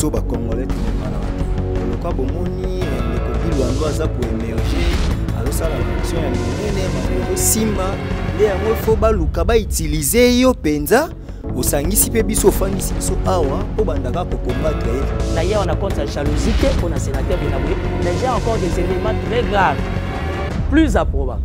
biso ba congolais tout le cas bomoni ndeko bilwando aza ko émerger azosala action ya minene makozo simba nde yango fo baluka bautilize yo penza osangisi pe biso ofangisi biso awa po bandaka kokombattre ye. D'ailleurs on a contre la jalousie pour un sénateur Benaboué, mais j'ai encore des éléments très graves, plus approbables.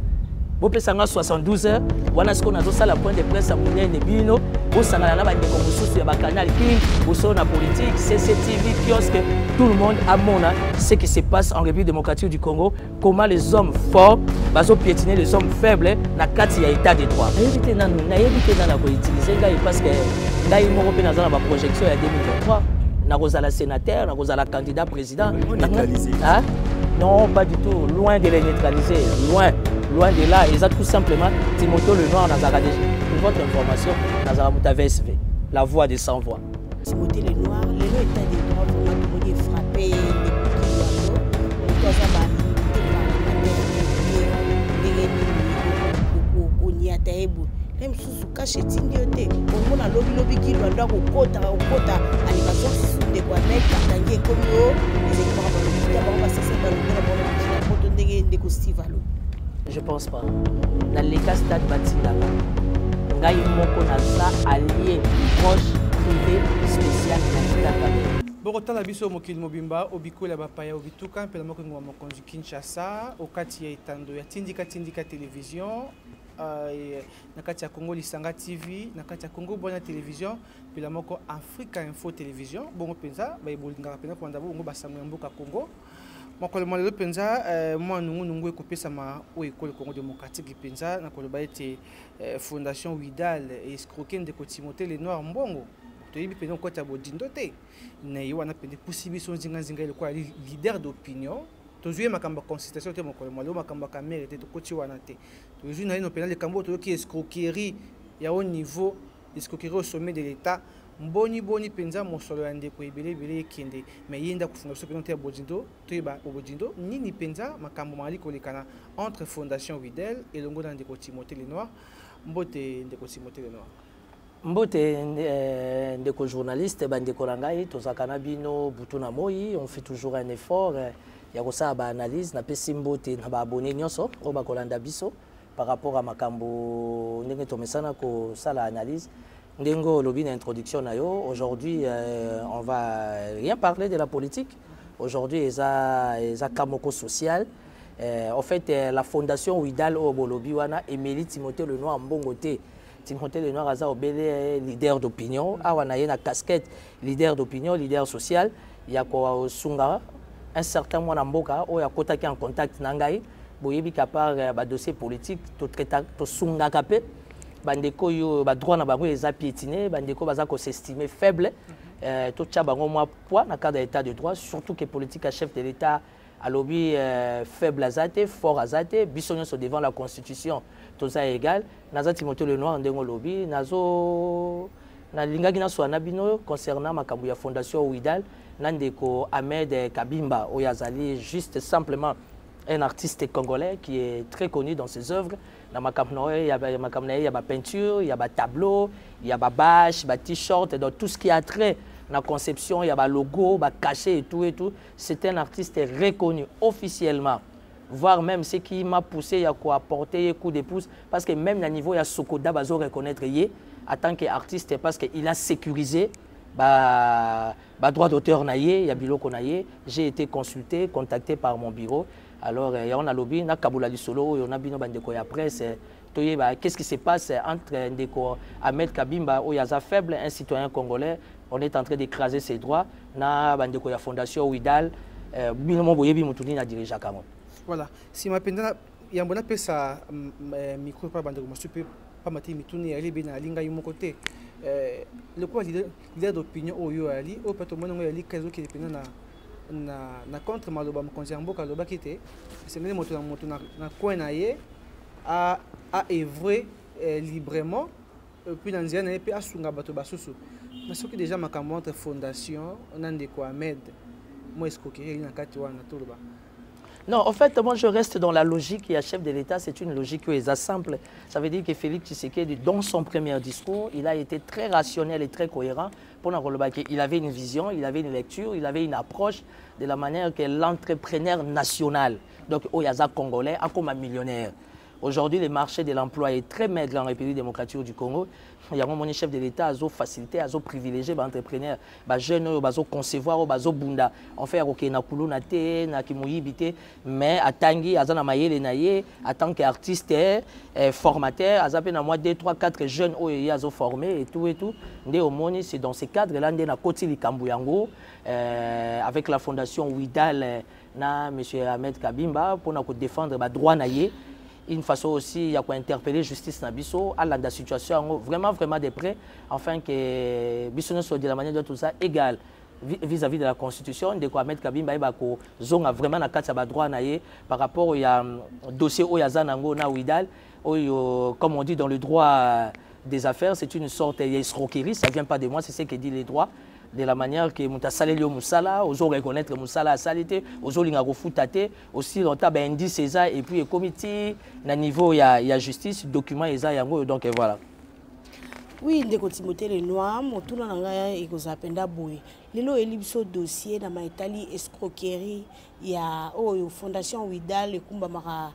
Bopesanga 72 heures, wana ce qu'on a ça la point de presse à Mounene Bino, au Sangalana ba ndeko mususu ya ba canal King, au son la politique, CCTV, kiosque, tout le monde a mona ce qui se passe en République démocratique du Congo, comment les hommes forts bazo piétiner les hommes faibles na kati ya état de droit. Éviter na ko utiliser ngai parce que ngai moko pe na za ba projection ya 2023, na kozala sénateur, na kozala candidat président. Non, pas du tout, loin de les neutraliser, loin de là, ils ont tout simplement Timothée Lenoir dans Zagadé. Pour votre information, dans Zaramuta VSV, la voix des sans voix. Timothée Lenoir, le état des droits, vraiment, il est frappé, même sous caché tignoté, on a lobby qui doit avoir au quota, animation de quoi mettre, tanguer comme eux, les équipements on va cesser dans le monde, je pense pas. Dans les cas stade Batindaka, ngai moko naza allié proche privé spécial na Kinshasa. Borota la biso mokili mobimba obiko la bapaya obituka mpela moko ngwa mokonzi Kinshasa okati ya itando ya tindika télévision na kati ya Congo Lisanga TV na kati ya Congo Bona télévision mpela moko Africa Info télévision bongo penza ba ibolingaka pena ko ndabo bongo basango ya mboka Congo. Makolo malelo penza moi nungu ekopesa ma o ekole Congo démocratique penza na koloba ete fondation Widal escroquer ndeko Timothée Lenoir mbongo toyebi penza ko ta bodindo te na yo wana pende possibilité nzinga ile kwa leader d'opinion tozui makamba consultation te makolo malelo makamba kamere te tokoti wana te tozui na ino penza le kambo to ki escroquerie ya au niveau escroquerie au sommet de l'état mboni penza mosolo ya ndeko ebele kende mais yenda kufunga so penza ya bodindo toyeba bodindo nini penza makambo mali kolekana entre fondation Widel et longo na ndeko Timothée Lenoir mbote ndeko Timothée Lenoir mbote ndeko journaliste bandeko langai tozakana bino butuna moi on fait toujours un effort ya kosala ba analyse na pesi mbote na ba abonné nyonso o ba kolanda biso par rapport à makambo ndenge tomesana ko sala analyse. Ndengo lobi introduction na yo. Aujourd'hui, on va rien parler de la politique. Aujourd'hui, ils a kamoko social. En fait, la fondation Widal Obolobi wana Émilie Timothée Lenoir mbongote. Timothée Lenoir aza obele leader d'opinion. Awana yena casquette leader d'opinion, leader social. Ya ko sunga un certain mwana mboka o ya kota ki en contact nangai. Boyebi kapar ba dossier politique to traita to sunga kapé. Bandeko yo ba droit na bango eza piétiné, bandeko baza ko s'estimer faible, to tcha bango moi poids na cadre d'état de droit, surtout que politique à chef de l'état à lobby faible azate, fort azate, bisonyo so devant la constitution, tout ça égal. Naza Timothée Lenoir ndengo lobby, nazo na lingaki na so anabino concernant makambu ya fondation Widal, nandeko Ahmed Kabimba oyazali juste simplement un artiste congolais qui est très connu dans ses œuvres. Dans ma il y a ma peinture, il y a ma tableau, il y a ma bâche, ma t-shirt, dans tout ce qui a trait dans la conception, il y a ma logo, ma cachet et tout et tout. C'est un artiste reconnu officiellement, voire même ce qui m'a poussé à apporter un coup de pouce, parce que même à niveau il y a Sokoda bazo reconnaître yé en tant qu'artiste parce qu'il a sécurisé droit d'auteur naïe, il y a biloko naïe. J'ai été consulté, contacté par mon bureau. Alors, on a lobby, on a Kaboula du Solo, on a bino bandeko ya presse. Qu'est-ce qui se passe entre Ndeko Ahmed Kabimba, où il y a faible, un citoyen congolais, on est en train d'écraser ses droits. Na bandeko ya fondation Widal, bino boyebi mutuni na dirige Kamo. Voilà. Si ma pendana yambona pesa micro pa bandeko mo super pas mati mituni ali bina linga yumo côté. Le quoi leader d'opinion oyo ali, o pato mono ali kazo ki pendana na contre maloba mokonzi mboka loba kité c'est même moto na coin na ye a œuvrer librement puis dans nzia na pe asunga bato basusu na soki déjà makambo entre fondation on a ndeko Ahmed moi escroquerie na kati wana toloba Non, en fait, moi, je reste dans la logique. Et à chef de l'État, c'est une logique qui est simple. Ça veut dire que Félix Tshisekedi, dans son premier discours, il a été très rationnel et très cohérent. Il avait une vision, il avait une lecture, il avait une approche de la manière que l'entrepreneur national, donc Oyaza congolais, a comme un millionnaire. Aujourd'hui, le marché de l'emploi est très maigre en République démocratique du Congo. Il y a un chef de l'État à faciliter, à privilégier les entrepreneurs, les jeunes, à concevoir, à bunda. On fait OK na kuluna te, na kimoyibite, mais à tangi, à zana mayele naye, en tant qu'artiste, formateur, à zape na moi 2, 3, 4 jeunes qui sont formés et tout et tout. C'est dans ces cadres-là, on a côté Likambuyango, avec la fondation Ouidal, na M. Ahmed Kabimba, pour nous défendre les droits naye. Une façon aussi, il y a quoi interpeller la justice Nabiso à la situation vraiment de près, afin que Bisso soit de la manière de tout ça égal vis-à-vis de la Constitution, de quoi mettre Kabimba Ibako, zone vraiment la carte à droit par rapport au dossier Oyazanango na Ouidal, comme on dit dans le droit des affaires, c'est une sorte d'escroquerie, ça ne vient pas de moi, c'est ce que dit les droits. De la manière que Mouta Salelio Moussala, aux reconnaître Moussala à Salité, aux autres Lingarofutate, aussi longtemps indice et puis le comité, à niveau il y a justice, document donc voilà. Oui, ndeko Timothée Lenoir, motuna nanga ekozapenda boye. Lelo elibso dossier na maitali escroquerie ya fondation Ouidal ekumba maka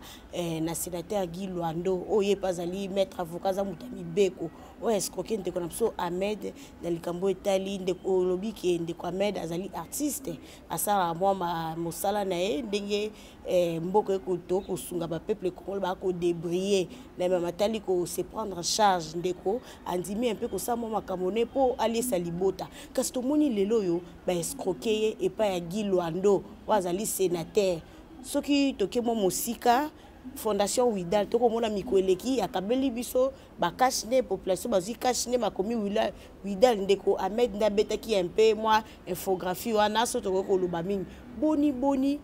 na sénateur Guy Luando oye pazali maître avocat za mutami beko o escroquer ndeko na biso Ahmed na likambo etali ndeko lobi ke ndeko Ahmed azali artiste asala mwa mosala na ye ndenge mboko ekoto kosunga ba peuple congolais ba ko débriller na matali ko se prendre en charge ndeko andimi un peu ko sa mwa makamone po aliesa libota kasi tomoni lelo yo ba escroquer et pas ya Guy Luando wazali sénateur soki toke mo mosika fondation Ouidal toko mona mikoleki akabeli biso ba kashne population bazi kashne makomi Ouidal ndeko Ahmed ndabetaki un peu moi infographie wana so toko ko loba mingi boni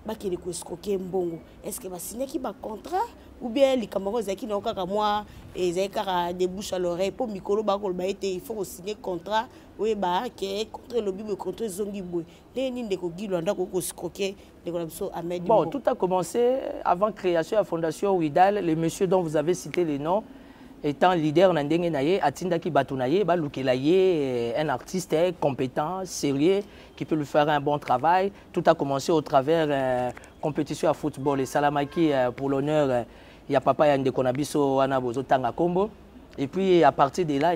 bakele ko escroquer mbongo est-ce que ba signer ki ba contrat ou bien les camarades zaki na kaka moi ezaki kaka des bouches à l'oreille pour mikolo ba ko ba été il faut signer contrat oui bah que contre le bible contre zongi boy ni ndeko Guy Luando ko escroquer ndeko biso Ahmed. Bon, tout a commencé avant création de la fondation Ouidal, le monsieur dont vous avez cité les noms étant leader na ndenge na ye atindaki batunaye ba lukela ye un artiste compétent, sérieux qui peut lui faire un bon travail. Tout a commencé au travers compétition à football et Salamaki pour l'honneur il y a papa yande konabiso wana bozo tanga kombo et puis à partir de là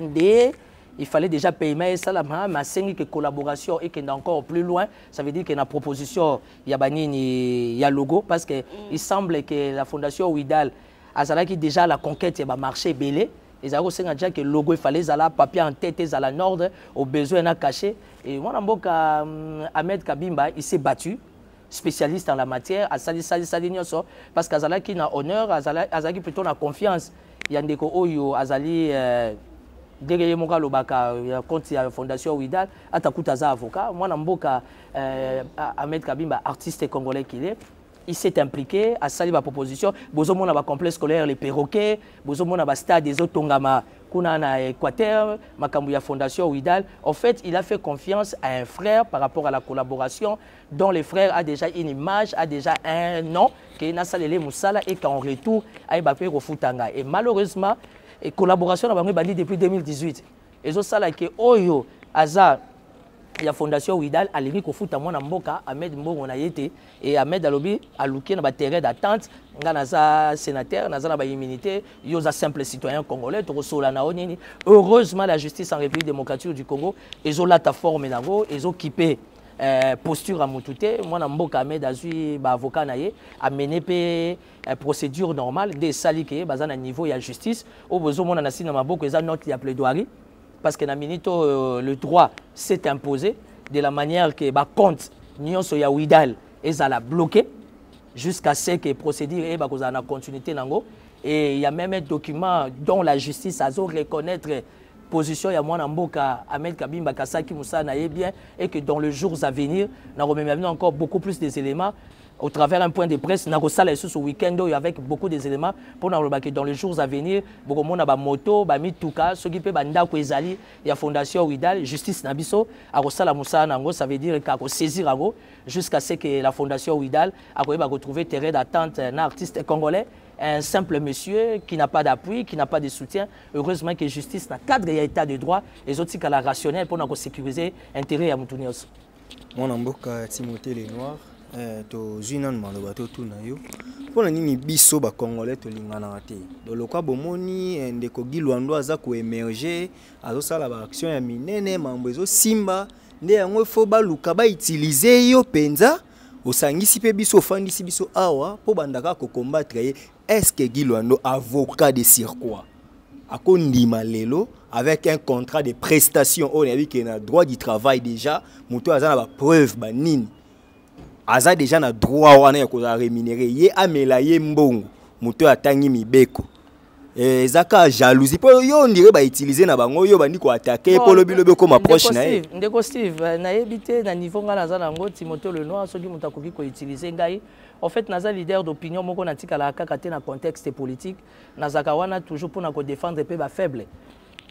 il fallait déjà payer Salama mais c'est que collaboration et qu'on est encore plus loin, ça veut dire que la proposition il y a banini il y a logo parce que il semble que la fondation Ouidal a déjà la conquête et marché belé. Ils ont aussi dit que le logo, il fallait aller papier en tête, à la nord, au besoin à cacher. Et moi, Ahmed Kabimba, il s'est battu, spécialiste en la matière, à Sali parce qu'Azala qui a honneur, Azala qui plutôt a confiance. Il y a des gens Azali, derrière mon lobaka, quand il y a la fondation Ouidal, Atakoutaza avocat. Moi, Ahmed Kabimba, artiste congolais qu'il est. Il s'est impliqué à saluer ma proposition. Bozomon a complexe scolaire les perroquets, Bozomon a stade des Otongama, Kuna Équateur, Makambuya Fondation Ouidal. En fait, il a fait confiance à un frère par rapport à la collaboration, dont le frère a déjà une image, a déjà un nom, qui est Nassalele Moussala et qu'en retour, a Mbappé Refutanga. Et malheureusement, la collaboration a été depuis 2018. Et ça, c'est Oyo, Aza. Il y a fondation Ouidal à l'équipe au foot à mon amboka Ahmed Mbongo na yete et Ahmed Alobi a looké na terrain d'attente ngana sénateur na ba immunité yo za simple citoyen congolais to sola na onini. Heureusement la justice en République démocratique du Congo ezo la ta forme nango ezo kipé posture à mutute moi na mboka Ahmed azui ba avocat na ye a mené pe procédure normale des salike bazana niveau ya justice au besoin mona na sina maboko eza note ya plaidoirie. Parce que le droit s'est imposé de la manière que le compte Nyonso ya Ouidal est bloqué jusqu'à ce que la procédure est en continuité. Et il y a même un document dont la justice a reconnaître la position de Mboka Ahmed Kabimba Kasaki Moussa bien et que dans les jours à venir, nous avons encore beaucoup plus d'éléments. au travers un point de presse, na kosala sous ce week-end avec beaucoup des éléments pour que dans les jours à venir, beaucoup monde ba moto, ba mituka, ceux qui peut banda ko ezali ya fondation Ouidal, justice na biso, a kosala musa nango, ça veut dire qu'a ko saisir ango jusqu'à ce que la fondation Ouidal a retrouver terrain d'attente un artiste congolais, un simple monsieur qui n'a pas d'appui, qui n'a pas de soutien. Heureusement que justice na cadre et état de droit, les autres qui la rationnel pour nous sécuriser intérêt à Moutunios. Mon amboka Timothée Lenoir. To zinan maloba to tuna yo pona nini biso ba congolais to lingana te do lokwa bomoni ndeko Gilwando aza ko émerger azosala ba action ya minene mambo ezo simba nde yango fo ba luka ba utiliser yo penza osangisi pe biso fandisi biso awa po bandaka ko combattre est-ce que Gilwando avocat de circuit akondima lelo avec un contrat de prestation on a vu qu'il a droit du travail déjà muto azana ba preuve ba nini aza déjà na droit wana ya ko rémunérer ye amela ye mbongo muto atangi mibeko ezaka jalousie po yo ndire ba utiliser na bango yo bandi ko attaquer po lobi lobi ko approche na ye ndeko Steve na ebité na niveau ngana za nango Timothée Lenoir soki muta koki ko utiliser ngai en fait naza leader d'opinion moko na tika la kaka na contexte politique nazaka wana toujours pour na ko défendre pe ba faible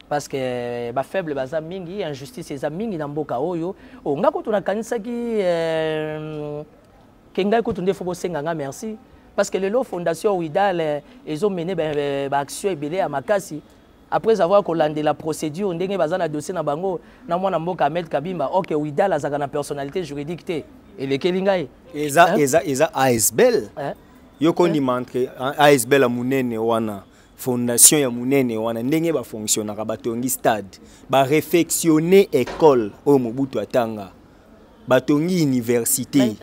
parce que ba faible baza mingi injustice eza mingi na mboka oyo o ngako tunakanisa ki kenga ko tunde fo bosenga nga merci parce que le fondation Ouidal ils ont mené ba action ebele à makasi après avoir colandé la procédure ndenge baza na dossier na bango na mwana mboka Ahmed Kabimba OK Ouidal azaka na personnalité juridique te et le kelingai eza ASBL yo kondi mantre ASBL munene wana fondation ya munene wana ndenge ba fonctionnera batongi stade ba réfectionner école au Mobutu atanga batongi université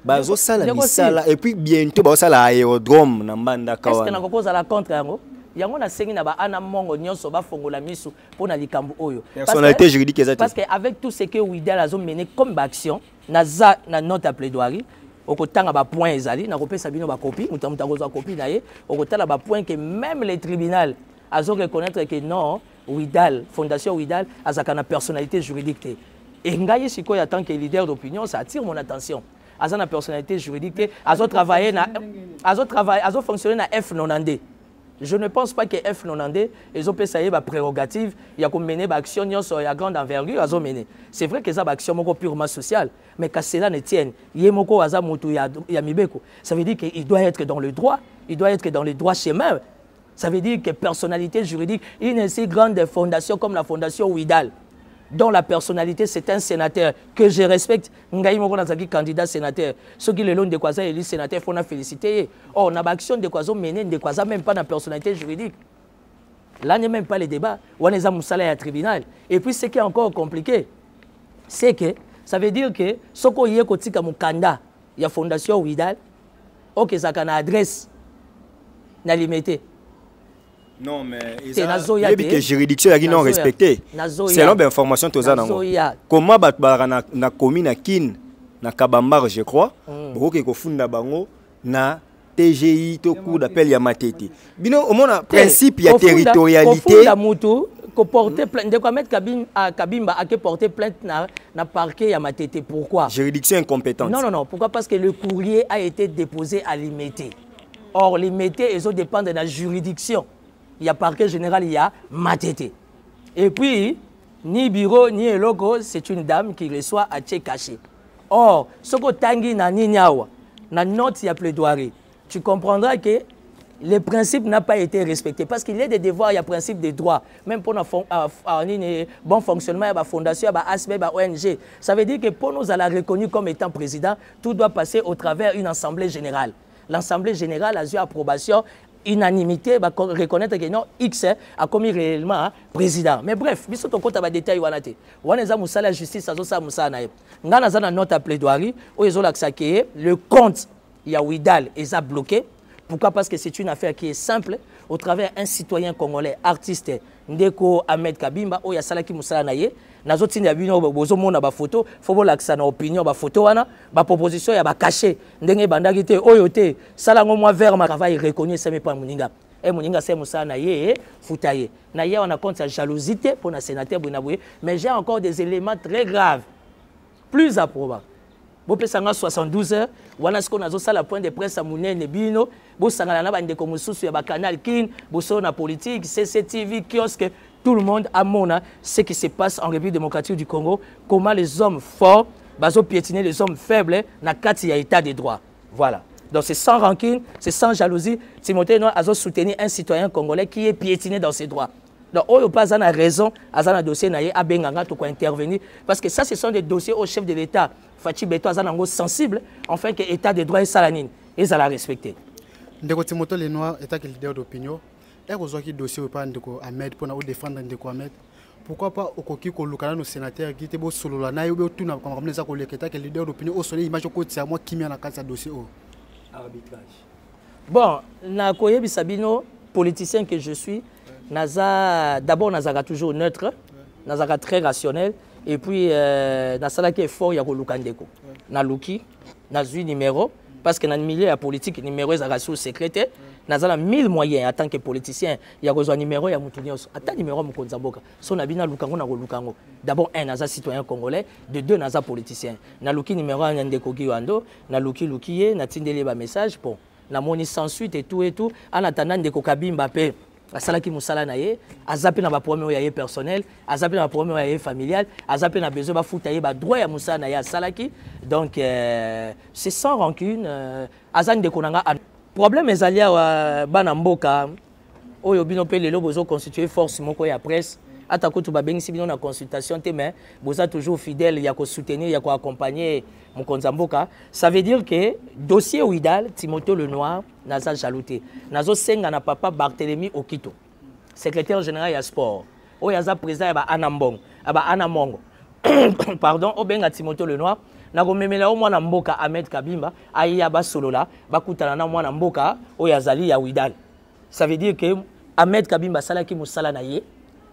bazo sala misala et puis bientôt ba sala aérodrome na mbanda kawana est-ce que na kokoza la contre yango na sengi na ba ana mongo nyonso ba fongola misu pona likambo oyo personnalité juridique ezati parce que avec tout ce que Ouidal a mené comme action na note à plaidoirie okotanga ba point ezali na kopesa bino ba copie mutamutako za copie na ye okotala ba point que même les tribunaux azo reconnaître que non Ouidal fondation Ouidal azaka na personnalité juridique te et ngai siko ya tant que leader d'opinion ça attire mon attention azana personnalité juridique azo travailler na azo fonctionner na F90. Je ne pense pas que F90 ils ont payé ba prérogative il y a comme mener ba action sur ya grande envergure azo mener c'est vrai que ça ba action moko purement sociale mais que cela ne tienne yemoko aza mutu ya mibeko ça veut dire qu'il doit être dans le droit il doit être dans le droit chemin ça veut dire que personnalité juridique une si grande fondation comme la fondation Ouidal dont la personnalité c'est un sénateur que je respecte ngai moko nazaki candidat sénateur ceux qui le long de kwaza élu sénateur faut na féliciter oh na ba action de kwazo mener de kwaza même pas na personnalité juridique là n'est même pas le débat on est à musala ya tribunal et puis ce qui est encore compliqué c'est que ça veut dire que soko yé kotika mukanda ya fondation Ouidal OK ça kana adresse na limité. Non, mais il y a des juridictions qui non respectées. C'est l'homme d'information tous les comment na commune na Kin na Kabambar je crois beaucoup qui funda bango na TGI to coup d'appel ya matete. Bino au moins principe ya territorialité. Funda mutu ko porter plainte de quoi mettre Kabimba a que porter plainte na parquet ya matete pourquoi? Juridiction incompétente. Non, pourquoi? Parce que le courrier a été déposé à Limité. Or Limité ils ont dépend de la juridiction. Il y a parquet général, il y a Matete. Et puis, ni bureau, ni logo, c'est une dame qui reçoit à tché caché. Or, ce que tangi na ninyawa, na note, il y a plaidoirie. Tu comprendras que le principe n'a pas été respecté. Parce qu'il y a des devoirs, il y a principe des droits. Même pour un bon fonctionnement, il y a une fondation, il y a une ASB, il y a une ONG. Ça veut dire que pour nous, elle a reconnu comme étant président, tout doit passer au travers d'une assemblée générale. L'assemblée générale a eu approbation. Unanimité va reconnaître que non X a commis réellement président mais bref biso to kota ba détail wana te wana za musala la justice azo sa musala na ye ngana za na note à plaidoirie o ezo laksa ke le compte ya Ouidal est bloqué. Pourquoi? Parce que c'est une affaire qui est simple au travers un citoyen congolais artiste ndeko Ahmed Kabimba o ya sala ki musala na ye nazoti ya bino bozo mona ba photo faut bo laksa na opinion ba photo wana ba proposition ya ba caché ndenge bandaki te oyo te sala ngo moi vers ma travail reconnu c'est pas muninga et muninga c'est musala na ye futaye na ye on a compte sa jalousie pour na sénateur Bonaboué mais j'ai encore des éléments très graves plus à proba bopesanga 72 heures wana siko nazosala point de presse à monene bino bosangana na bandeko mosusu ya bacanal kin boso na politique CCTV kiosque tout le monde a mona ce qui se passe en République démocratique du Congo, comment les hommes forts baso piétiner les hommes faibles na kati ya état de droit. Voilà. Donc c'est sans rancune, c'est sans jalousie. Timothée Noir a soutenu un citoyen congolais qui est piétiné dans ses droits. Donc on n'a pas raison à un dossier à Benganga pour intervenir parce que ça ce sont des dossiers au chef de l'État. Fachi Beto a sensible enfin que l'état de droit est salanine et ça l'a respecté. Ndeko Timothée Noir est un leader d'opinion. Et vous avez dossier pas Ndeko Ahmed pour nous défendre Ndeko Ahmed. Pourquoi pas au coquille que le sénateur qui était beau solo là na yobe tout na comme les accolés qui est leader d'opinion au soleil image côté c'est moi qui m'a na case dossier au arbitrage. Bon, na koyebi Sabino politicien que je suis, naza d'abord nazaka toujours neutre, nazaka très rationnel et puis nasala qui est fort ya ko lukandeko. Na luki, nazui numéro parce que dans le milieu politique numéro est sous secrétaire. Nous avons 1000 moyens en tant que politicien. Il y a un numéro, il y a un numéro. D'abord, un citoyen congolais, de deux, un politicien. Nous avons un numéro, un Ndeko Lukiye, nous avons un message. Bon, nous avons sans suite et tout. En attendant, Ndeko Mbappé, asalaki musala na ye, azapi na ba problème ya personnel, azapi na ba problème ya familial, azapi na besoin ba futa ye ba droit ya musala na ye asalaki. Donc c'est sans rancune. Azan Ndeko nanga problème ezali wa bana mboka oyo bino pe lelo bozo constituer force moko ya presse ata ko to ba bengisi bino na consultation te mais boza toujours fidèle ya ko soutenir ya ko accompagner mokonza mboka. Ça veut dire que dossier Ouidal Timothée Le Noir naza jalouté nazo senga na papa Barthélemy Okito secrétaire général ya sport oyo aza président ya ba Anambong aba Anamongo pardon obenga Timothée Le Noir na komemela o mwana mboka Ahmed Kabimba aya basolola bakutana na mwana mboka oyo azali ya Ouidal. Ça veut dire que Ahmed Kabimba salaki musala na ye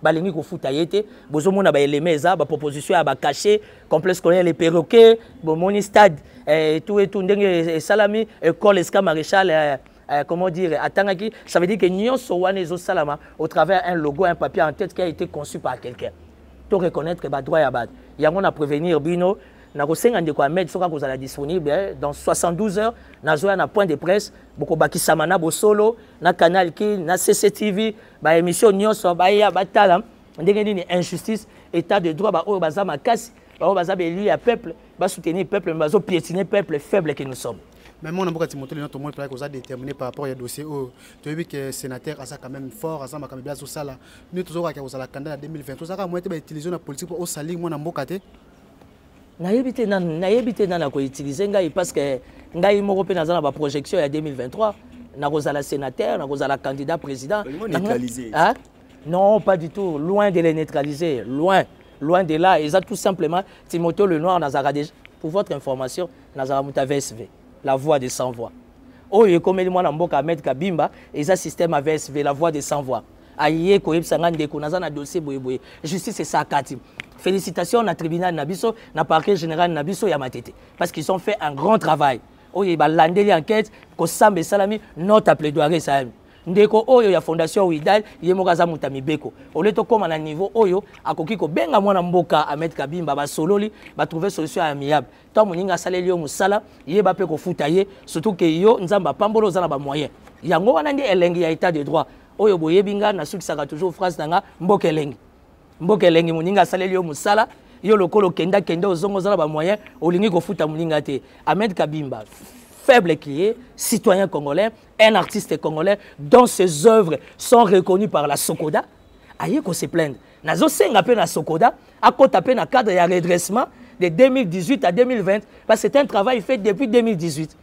balingi kofuta yete bozomona ba elemeza ba proposition ya ba caché complexe scolaire les perroquets bomoni stade et tout ndenge salami école esca maréchal comment dire atangaki. Ça veut dire que nyonso wana ezo salama au travers un logo un papier en tête qui a été conçu par quelqu'un. To reconnaître que ba droit ya bad yango na prévenir bino na kosenga Ndeko Ahmed soka kozala disponible dans 72 heures nazoya na point de presse boko bakisama na bosolo na canal ki na CCTV ba émission nyonso ba ya batala ndenge nini injustice état de droit ba oyo baza makasi ba oyo baza élu ya peuple ba soutenir peuple mais bazo piétiner peuple faible que nous sommes. Mais moi, on a Timothée Le Noir, tout le monde est déterminé par rapport au dossier. Tu as vu que le sénateur a quand même fort, a quand même bien sur ça. Nous, tous les candidat en 2020, tous les moyens utilisés la politique pour salir moi dans mon côté. Naïbité na ko utiliser ngai parce que ngai moko pe nazana ba projection ya 2023 na kozala sénateur na kozala candidat président neutraliser. Hein? Non, pas du tout, loin de les neutraliser, loin de là, ils ont tout simplement Timothée Le Noir nazara déjà pour votre information nazara muta VSV, la voix des sans voix. Oyo comme moi na mboka Ahmed Kabimba, ils ont système à VSV, la voix des sans voix. Aïe ko yebsanga ndeko nazana dossier boyeboye. Justice c'est ça kati. Félicitations au tribunal Nabiso, au parquet général Nabiso Yamatete. Parce qu'ils ont fait un grand travail. Oye ba landeli enquête, ko sambe salami, note à plaidoirie ça. Ndeko oyo ya fondation Ouidal, yemokaza mutami beko. Ole to comme na niveau oyo, akoki ko benga mwana mboka Ahmed Kabimba ba sololi, ba trouver solution amiable. Tant moninga saleli yo musala, yeba pe ko futaye, surtout que yo nzamba pambolo zana ba moyen. Yango wana ndi elengi ya état de droit. Oyo boyebinga na suki saka toujours phrase nanga mboka elengi. Mboka elengi muninga saleli yo musala yo lokolo kenda ozongo zala ba moyen olingi kofuta muninga te. Ahmed Kabimba faible qui est citoyen congolais, un artiste congolais dont ses œuvres sont reconnues par la Sokoda. Aye ko se plaindre. Nazo senga pe na Sokoda a kota pe na cadre ya redressement de 2018 à 2020 parce que c'est un travail fait depuis 2018.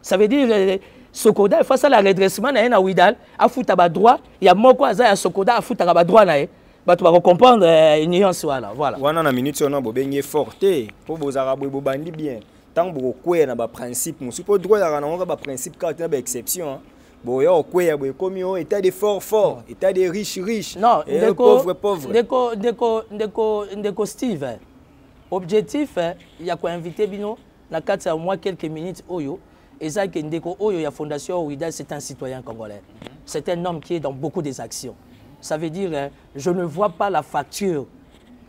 Ça veut dire Sokoda face à la redressement na Ouidal a futa ba droit ya moko aza ya Sokoda a futa ba droit na tu vas comprendre une nuance voilà. Wana na minute on a bobengé forté pour bozara bobandi bien. Tant que vous na ba principe, nous suppose droit ya na ba principe quand na ba exception. Boya okwea boy comme état de fort, état de riche. Non, et pauvre. Ndeko Steve. Objectif il y a quoi inviter bino na 4 mois quelques minutes oyo. Et ça que Ndeko oyo ya fondation Ouidal c'est un citoyen congolais. C'est un homme qui est dans beaucoup des actions. Ça veut dire, je ne vois pas la facture.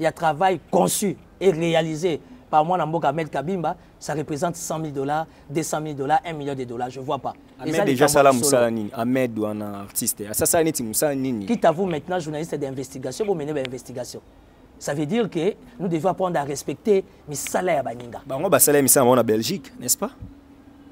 Il y a travail conçu et réalisé par mois dans Mboka Ahmed Kabimba, ça représente 100 000 $, 200 000 $, 1 million de $. Je ne vois pas. Ahmed déjà ça là Moussa Nini. Ahmed ou un artiste. Ça ça n'est Moussa Nini. Quitte à vous maintenant, journaliste d'investigation, vous menez une investigation. Ça veut dire que nous devons apprendre à respecter mes salaires à Baninga. Bah on va salaire mais ça en Belgique, n'est-ce pas?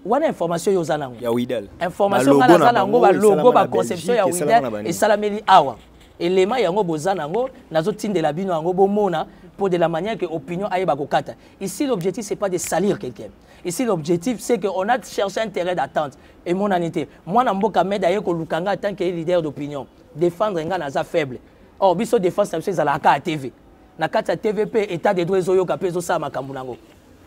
On a information yo zanango. Ya Widal. Information na zanango ba logo ba conception ya Widal et salameli awa. Élément yango bozanango nazo tindela bino yango bomona pour de la manière que opinion aille ba kokata. Ici l'objectif c'est pas de salir quelqu'un. Ici l'objectif c'est que on a cherché un terrain d'attente et mon anité. Moi na Mboka Med aye ko lukanga en tant que leader d'opinion, défendre nga naza faible. Or biso défense ça c'est la ka TV. Na kata TVP état de droit ezoyo ka peso sa makambu nango.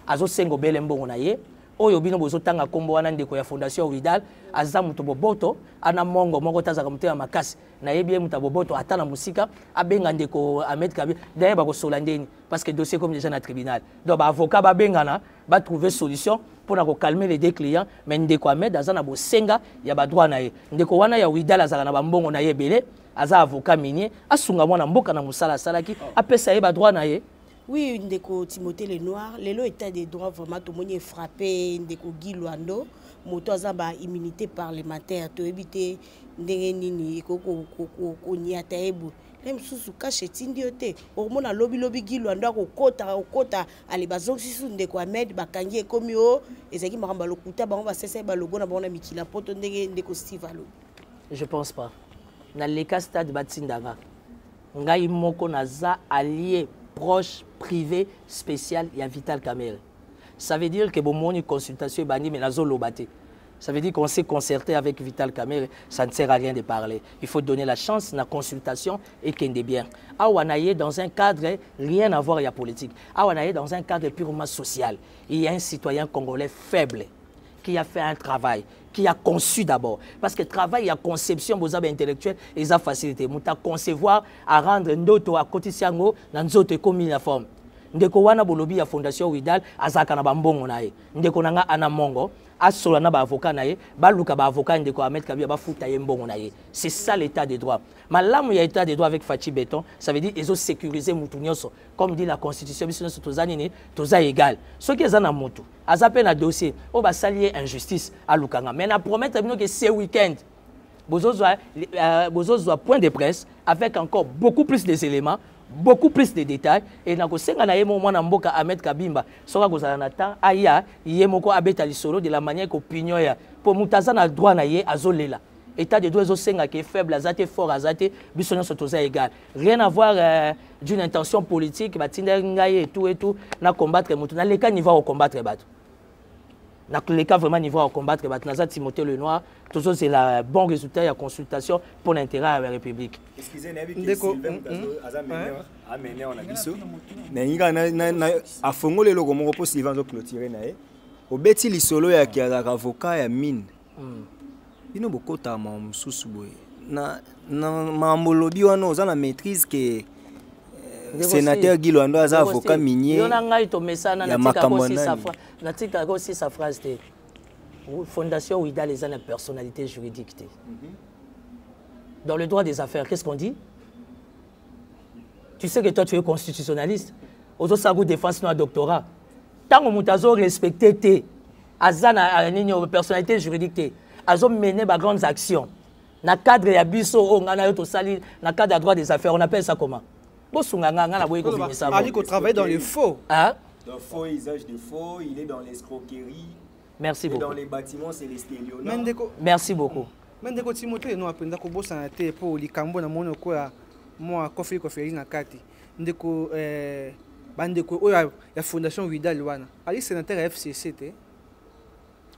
Azo sengo bele mbongo na ye. Oyo bino bozo tanga kombo wana ndeko ya fondation Widal aza muto boboto ana mongo moko tazaka mutema makasi na yebi muta boboto atana musika abenga ndeko Ahmed Kabimba d'ailleurs ba ko solandeni parce que dossier comme déjà na tribunal donc ba avocat ba bengana ba trouver solution pour na ko calmer les deux clients mais ndeko Ahmed azana bo senga ya ba droit na ye ndeko wana ya Widal azaka na ba mbongo na ye belé aza avocat minier asunga mwana mboka na musala salaki apesa ye ba droit na ye. Oui, Ndeko Timothée Lenoir, l'élo état des droits vraiment tout le monde est frappé, Ndeko Guy Luando, moto azamba immunité parlementaire, to éviter ndengenini koko niataebu. Même sous caché tindiote, au monde a lobby Guy Luando ko kota ali bazongi sous Ndeko Ahmed bakangi comme yo, ezaki maramba lokuta ba on va cesser ba logo na bona mikila poto Ndeko Stivalo. Je pense pas. Dans les cas stade Batsindanga, ngai moko naza allié proche, privé, spécial, il y a Vital Kamerhe. Ça veut dire que bon, une consultation bani mais nazo lobate. Ça veut dire qu'on s'est concerté avec Vital Kamerhe, ça ne sert à rien de parler. Il faut donner la chance à la consultation et qu'il y ait bien. Awanaye dans un cadre rien à voir avec la politique. Awanaye dans un cadre purement social. Il y a un citoyen congolais faible qui a fait un travail, qui a conçu d'abord. Parce que le travail, il y a conception, vous avez intellectuel, et ça facilité. Vous avez concevoir à rendre ndoto à côté siango dans ndoto comme une forme. Ndeko wana bolobi ya fondation Widal azaka na bambongo nae. Ndeko nanga ana mongo asola na ba avocat nae, ba luka ba avocat ndeko Ahmed Kabimba ba futa ye mbongo nae. C'est ça l'état des droits. Malamu ya état des droits avec Fachi Béton, ça veut dire ils ont sécurisé mutu nyonso. Comme dit la constitution biso tozanini, toza égal. Ce qui est na mutu, azape na dossier, on va salier injustice à lukanga. Mais na promettre bino que ce week-end Bozozo point de presse avec encore beaucoup plus d'éléments, beaucoup plus de détails et na ko senga na yemo mwana mboka Ahmed Kabimba soka kozala na temps aya yemoko abeta lisolo de la manière qu'opinion ya pour mutaza na droit na ye azolela état de droit ezosenga qui est faible azate fort azate biso nyonso toza égal rien à voir d'une intention politique batinda ngai et tout na combattre mutu na leka niveau au combattre bato na leka vraiment niveau au combattre bato naza Timothée Lenoir toujours c'est la bon résultat ya consultation pour l'intérêt de la République. Excusez-moi, amené on a biso. Na inga na afongole loko moko po Sylvain zo clôturer na e. Obeti lisolo ya ki avocat ya mine. Bino bokota ma mususu boye. Na mamolobi wana oza na maîtrise que sénateur Guy Luando aza avocat minier. Yo na ngai to mesana na tika ko 6 safra. Na tika ko 6 safra c'était Fondation Widal les une personnalité juridique. Dans le droit des affaires, qu'est-ce qu'on dit? Tu sais que toi, tu es constitutionnaliste. Aux autres, ça vous défense un doctorat. Tant que vous avez respecté une personnalité juridique, vous avez mené de grandes actions. Dans le cadre de biso, dans le cadre du droit des affaires, on appelle ça comment? Vous avez travaillé dans les faux. Hein? Dans le faux usage de faux, il est dans l'escroquerie. Merci beaucoup. Dans les bâtiments, c'est les stéléonats. Merci beaucoup. Ndeko Timothée no apenda ko bosa na te po likambo na mono ko ya mo kofi na kati. Ndeko bandeko o ya fondation Widal wana. Ali sénateur FCC te.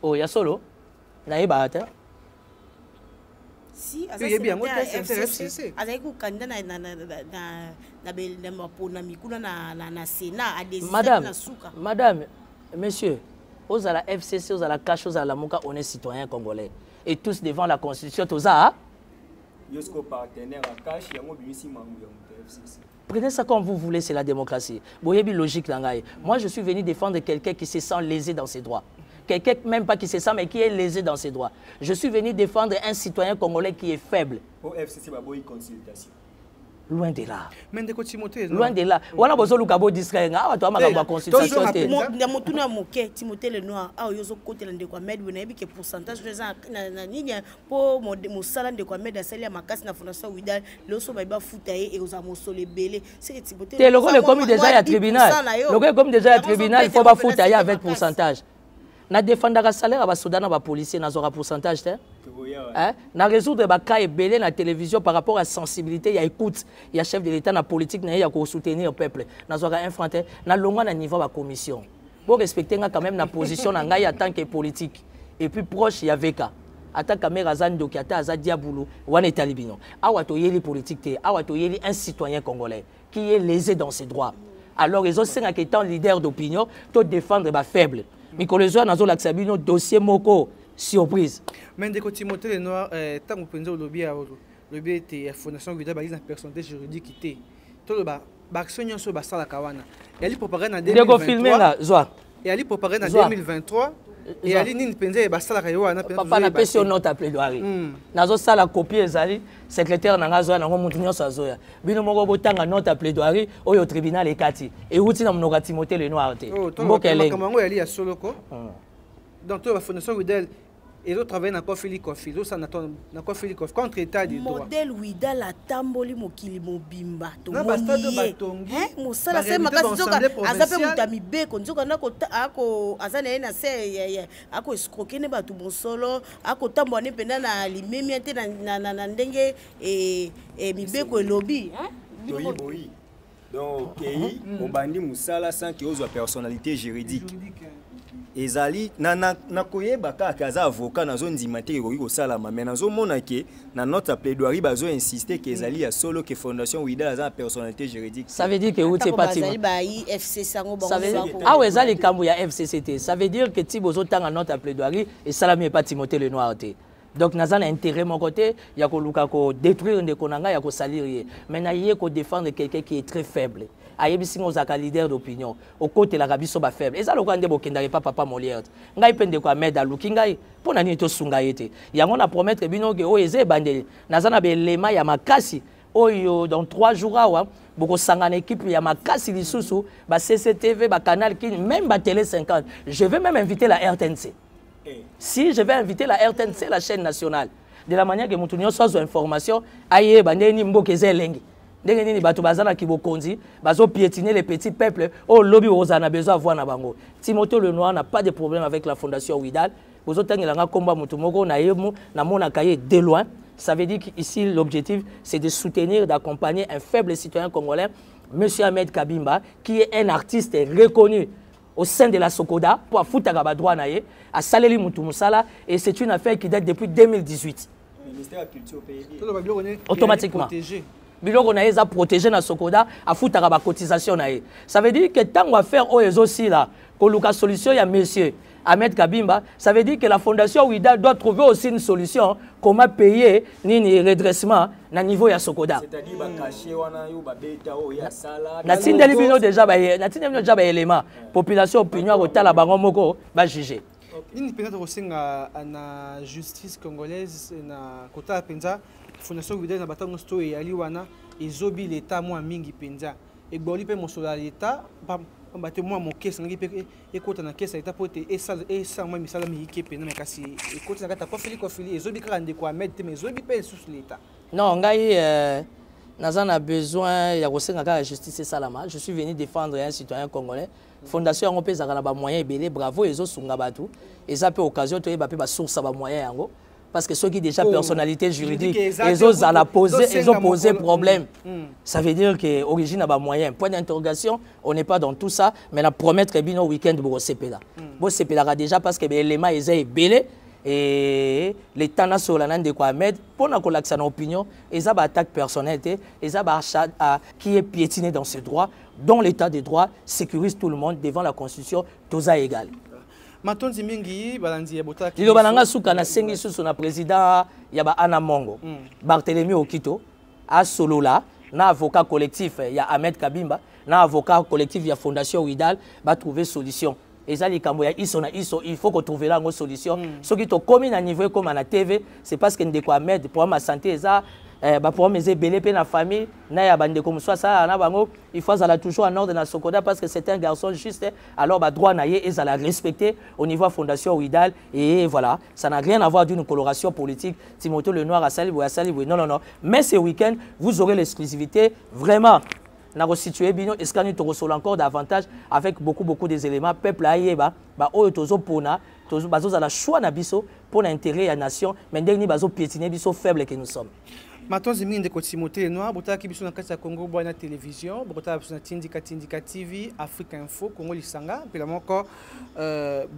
Oh ya solo. Na yeba ata. Si FCC. Azai ku kanda na mikuna na Sénat a des Madame, monsieur, aux à la FCC, aux à la cache, aux à la Mouka, on est citoyen congolais. Et tous devant la Constitution, tout ça. Partenaire à cache, FCC. Prenez ça comme vous voulez, c'est la démocratie. Boyebi logique langaye. Moi, je suis venu défendre quelqu'un qui se sent lésé dans ses droits. Quelqu'un même pas qui se sent, mais qui est lésé dans ses droits. Je suis venu défendre un citoyen congolais qui est faible. Au FCC, il y a une consultation. loin de là. Mais de Timothée, loin de là. On a besoin de Lukabo discret. Ah, tu as ma consultation. Motuna moke Timothée Lenoir. Ah, yozo côté de quoi mettre. Vous n'avez que pourcentage de ça. Na niña pour mon salaire de quoi mettre. Celle à ma casse na fondation Widal. L'osso va foutailler et aux amours les belés. C'est Timothée. Le logo est comme déjà à tribunal. Le logo est comme déjà à tribunal. Il faut pas foutailler avec pourcentage. Na défendre le salaire à la Soudan à la police. Na zora pourcentage. Na résoudre les cas belé na télévision par rapport à la sensibilité. Il y a écoute. Il y a chef de l'État na politique. Il y a soutenir le peuple. Na zora infranté. Na longa na niveau de la commission. Pour respecter quand même la position en tant que politique. Et puis proche, il y a VK. Ata caméra zando qui ata za diaboulou wan etalibino. Awa to yeli politique te, awa to yeli un citoyen congolais qui est lésé dans ses droits. Alors ils ont cinq étant leader d'opinion, to défendre ba faible. Mikolezo nazo laksabino dossier moko surprise. Mais de Timothée Lenoir tant que penzo lobby a lobby était fondation Vida balise en personnalité juridique té. To le ba action nyonso ba sala kawana. Elle préparer en 2023. Et elle préparer en 2023. Et ali nini penza e basala kayo wana penza papa na pesi note à plaidoirie nazo sala copie ezali secrétaire na ngazo na ngomuntu nyonso azoya bino moko botanga note à plaidoirie oyo tribunal ekati e uti na mnoka Timothée Lenoir te mbokele kamango yali ya soloko donc to ba fondation Widal et autres travaillent dans Kofili Kofi ça na Kofili Kofi contre état du droit modèle Widal a tamboli mokili mobimba to na bastado batongi mosala se makasi zoka azape mutami beko nzoka nako ako azana na se ako escroquer ne batu bonsolo ako tambo ne penda na limemi te na ndenge mibeko elobi boyi donc pays obandi musala sans que ozwa personnalité juridique ezali na koyeba kaka aza avocat nazo ndima te ko salama mais nazo mona ke na notre plaidoirie bazo insister que ezali ya solo que fondation Widal aza personnalité juridique. Ça veut dire que uti patima ça veut dire ah ouais ezali kambu ya FCCT ça veut dire que ti bozo tanga notre plaidoirie et salami pas Timothée Lenoir te. Donc nous avons intérêt mon côté, il y a ko détruire des konanga, il y a ko salir. Mais na yé ko défendre quelqu'un qui est très faible. Ayebisi ngozaka leader d'opinion. Au côté la rabiso ba faible. Et ça le ko ande bokenda pas papa Molière. Ngai pende ko Ahmed Aluki ngai pona ni to sunga yete. Yango na promettre bino ke o eze bandeli. Nazana be lema ya makasi. Oyo dans 3 jours awa boko sangana équipe ya makasi lisusu ba CCTV ba canal qui même ba télé 50. Je vais même inviter la RTNC. Si je vais inviter la RTNC, la chaîne nationale, de la manière que nous avons soit information, aïe, bandeni mboke zelengi. Ndenge nini bato bazana ki bokonzi, bazo piétiner les petits peuples, oh lobby ozana besoin voir na bango. Timothée Lenoir n'a pas de problème avec la fondation Widal. Bozo tangela komba mutu moko na yemu na mona kaye de loin. Ça veut dire qu'ici l'objectif c'est de soutenir, d'accompagner un faible citoyen congolais, monsieur Ahmed Kabimba, qui est un artiste reconnu au sein de la Sokoda pour foutre à droit naé à Saleli Moutoumoussala et c'est une affaire qui date depuis 2018. Le ministère de la Culture pays automatiquement. Biloko naé a protégé na Sokoda à foutre à cotisation naé. Ça veut dire que tant on va faire aussi là que la solution ya monsieur Ahmed Kabimba, ça veut dire que la fondation Widal doit trouver aussi une solution comment payer ni redressement na niveau ya Sokoda. C'est-à-dire ba cacher wana yo ba beta o ya sala. Na tindeli bino déjà ba élément population opinion rotala bango moko ba juger. Ini penza kosenga na justice congolaise na kota penza fondation Widal na batango sto e ali wana ezobi l'état moi mingi penza e boli pe mosola l'état bate moi mon caisse ngi pe ekota na caisse l'état pote e sa moi misala mi ki pe na kasi ekota na kata kofili ezobi kala ndeko Ahmed te mais ezobi pe sous l'état. Non ngai nazana besoin ya kosenga ka justice salama. Je suis venu défendre un citoyen congolais. Fondation yango pe zakala ba moyen ebele bravo ezo sunga batu. Eza pe occasion to yeba pe ba source ba moyen yango. Parce que ceux qui déjà personnalité juridique, ils ont posé problème. Ça veut dire que l'origine a pas moyen. Point d'interrogation, on n'est pas dans tout ça, mais la promettre que bien au week-end pour CPDA. Bon CPDA déjà parce que l'élément est belé et les temps sur la de Ahmed pour la collection d'opinion, ils ont attaque personnelle, ils ont achat qui est piétiné dans ses droits, dont l'état des droits sécurise tout le monde devant la Constitution, tous à égal. Matonzi mingi balandi ya botaki. Lilo bananga suka na sengi susu na président ya ba Ana Mongo. Barthélemy Okito a solola na avocat collectif ya Ahmed Kabimba, na avocat collectif ya Fondation Widal ba trouver solution. Ezali kambo ya iso na iso, il faut qu'on trouve la solution. Ce qui to commis na niveau comme na TV, c'est parce que ndeko Ahmed pour ma santé eza pour mes belé pe na famille na ya bande comme ça na bango il faut aller toujours en ordre na Sokoda parce que c'est un garçon juste alors ba droit na ye et ça la respecter au niveau fondation Ouidal et voilà ça n'a rien à voir d'une coloration politique Timothée Lenoir à Sali non mais ce week-end vous aurez l'exclusivité vraiment na restituer bino escani to resol encore davantage avec beaucoup des éléments peuple ayeba ba oyo tozo pona tozo bazo za la choix na biso pour l'intérêt ya nation mais ndeni bazo piétiner biso faible que nous sommes. Maintenant, je vais vous Timothée Noir, vous avez vu na Congo Boana télévision, vous avez vu Tindika TV, Afrique Info, Congo Lisanga, puis là encore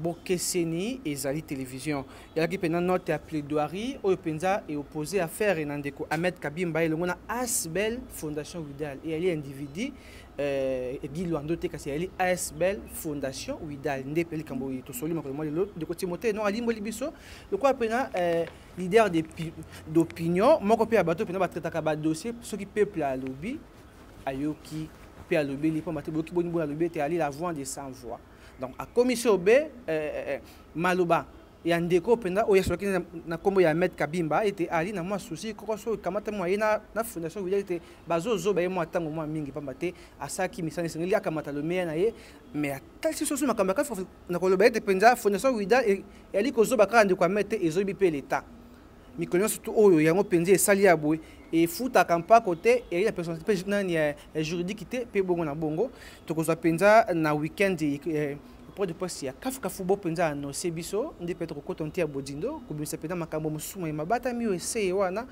Bokeseni et Zali télévision. Il y a qui pendant notre plaidoirie, au Penza est opposé à faire Renandeko Ahmed Kabimba et le mona Asbel Fondation Ouidal et elle est individu Guy Luando te kasi elle Asbel Fondation Ouidal ndé peli kambo to soli ma ko l'autre de côté Timothée Noir ali mboli biso le quoi pendant leader d'opinion moko pe abato pendant ba traiter ba dossier ceux qui peuple à lobby ayoki pe à lobby li pa maté boki boni bo à lobby te ali la voix de sans voix donc à commission B Maloba ya ndeko penda oya soki na kombo ya Ahmed Kabimba était ali na moi souci koko so kamata moi na fondation Ouidal était bazo zo ba mo tango moi mingi pamba te asaki misani sengeli akamata le meya na ye mais atali so makamba ka na ko loba était penda fondation Ouidal et ali ko zo ba ka ndeko Ahmed te ezo bi pe l'état mikonyo surtout oyo yango penzi esali ya boy et futa kampa côté et la personne nani juridique te pe bongo na bongo to ko zo penza na weekend pour de poste ya kafuka fubo penza annoncé biso ndi peut-être ko tonti ya bodindo ko bisa pena makambo musuma ya mabata miyo ese wana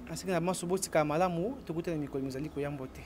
asika na maso botika malamu to kutana mikolo mizali ko yambote.